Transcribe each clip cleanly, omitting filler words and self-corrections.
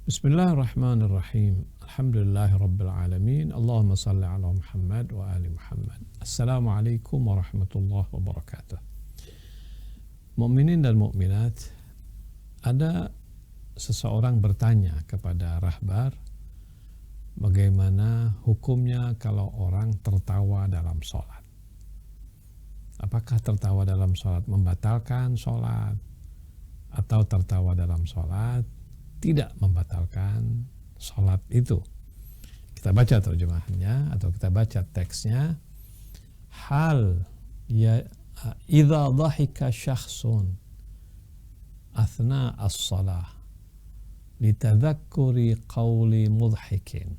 Bismillahirrahmanirrahim. Alhamdulillahirabbil alamin. Allahumma shalli ala Muhammad wa ali Muhammad. Assalamualaikum warahmatullahi wabarakatuh. Mukminin dan mukminat, ada seseorang bertanya kepada rahbar, bagaimana hukumnya kalau orang tertawa dalam sholat? Apakah tertawa dalam sholat membatalkan sholat, atau tertawa dalam sholat tidak membatalkan sholat itu? Kita baca terjemahannya atau kita baca teksnya. Hal ya idza dhahika syakhsun athna as-shalah litadhakkuri qawli mudhikin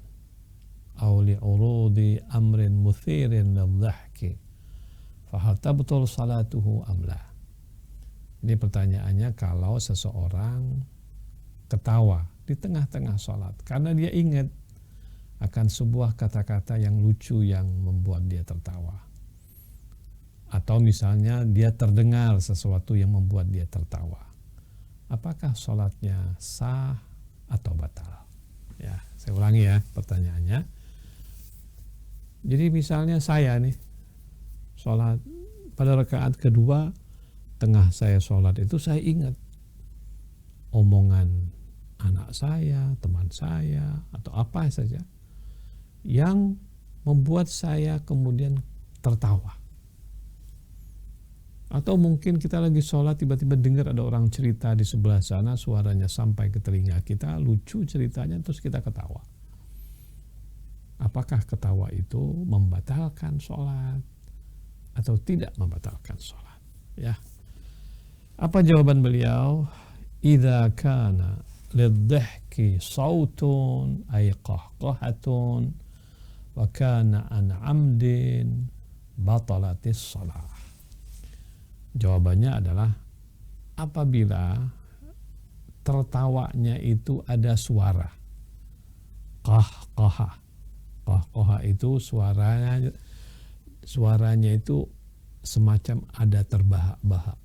aw li'urudi amrin muthirin lidhahki fahal tabtul salatuhu am la. Ini pertanyaannya, kalau seseorang ketawa di tengah-tengah sholat karena dia ingat akan sebuah kata-kata yang lucu yang membuat dia tertawa, atau misalnya dia terdengar sesuatu yang membuat dia tertawa, apakah sholatnya sah atau batal? Ya, saya ulangi ya pertanyaannya. Jadi misalnya saya nih sholat, pada rakaat kedua tengah saya sholat itu saya ingat omongan anak saya, teman saya, atau apa saja yang membuat saya kemudian tertawa. Atau mungkin kita lagi sholat tiba-tiba dengar ada orang cerita di sebelah sana, suaranya sampai ke telinga kita, lucu ceritanya, terus kita ketawa. Apakah ketawa itu membatalkan sholat atau tidak membatalkan sholat? Ya. Apa jawaban beliau? Idza kana lidhahki sautun ay qahqahatun wa kana an amdin batalatis shalah. Jawabannya adalah apabila tertawanya itu ada suara qahqaha. Qahqaha itu suaranya itu semacam ada terbahak-bahak.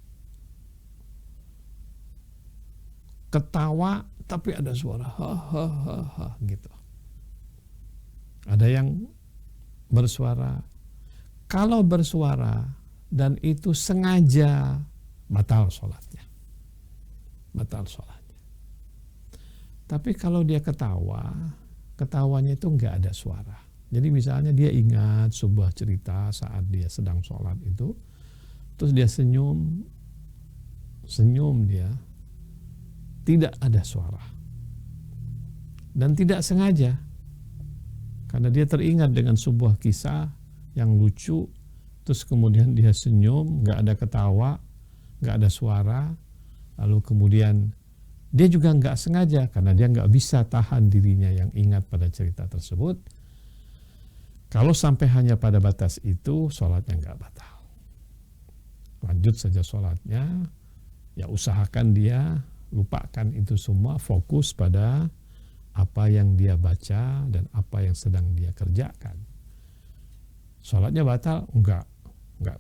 Ketawa tapi ada suara ha ha ha ha gitu. Ada yang bersuara. Kalau bersuara dan itu sengaja, batal sholatnya. Batal sholatnya. Tapi kalau dia ketawa, ketawanya itu nggak ada suara. Jadi misalnya dia ingat sebuah cerita saat dia sedang sholat itu, terus dia senyum dia, tidak ada suara dan tidak sengaja, karena dia teringat dengan sebuah kisah yang lucu, terus kemudian dia senyum, nggak ada ketawa, nggak ada suara, lalu kemudian dia juga nggak sengaja karena dia nggak bisa tahan dirinya yang ingat pada cerita tersebut. Kalau sampai hanya pada batas itu, sholatnya nggak batal, lanjut saja sholatnya. Ya usahakan dia lupakan itu semua, fokus pada apa yang dia baca dan apa yang sedang dia kerjakan. Sholatnya batal? Enggak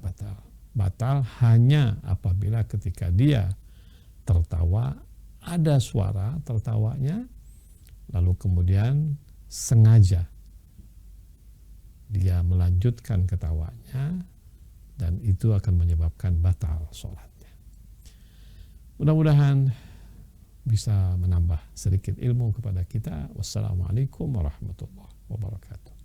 batal. Batal hanya apabila ketika dia tertawa, ada suara tertawanya, lalu kemudian sengaja dia melanjutkan ketawanya, dan itu akan menyebabkan batal sholatnya. Mudah-mudahan bisa menambah sedikit ilmu kepada kita. Wassalamualaikum warahmatullahi wabarakatuh.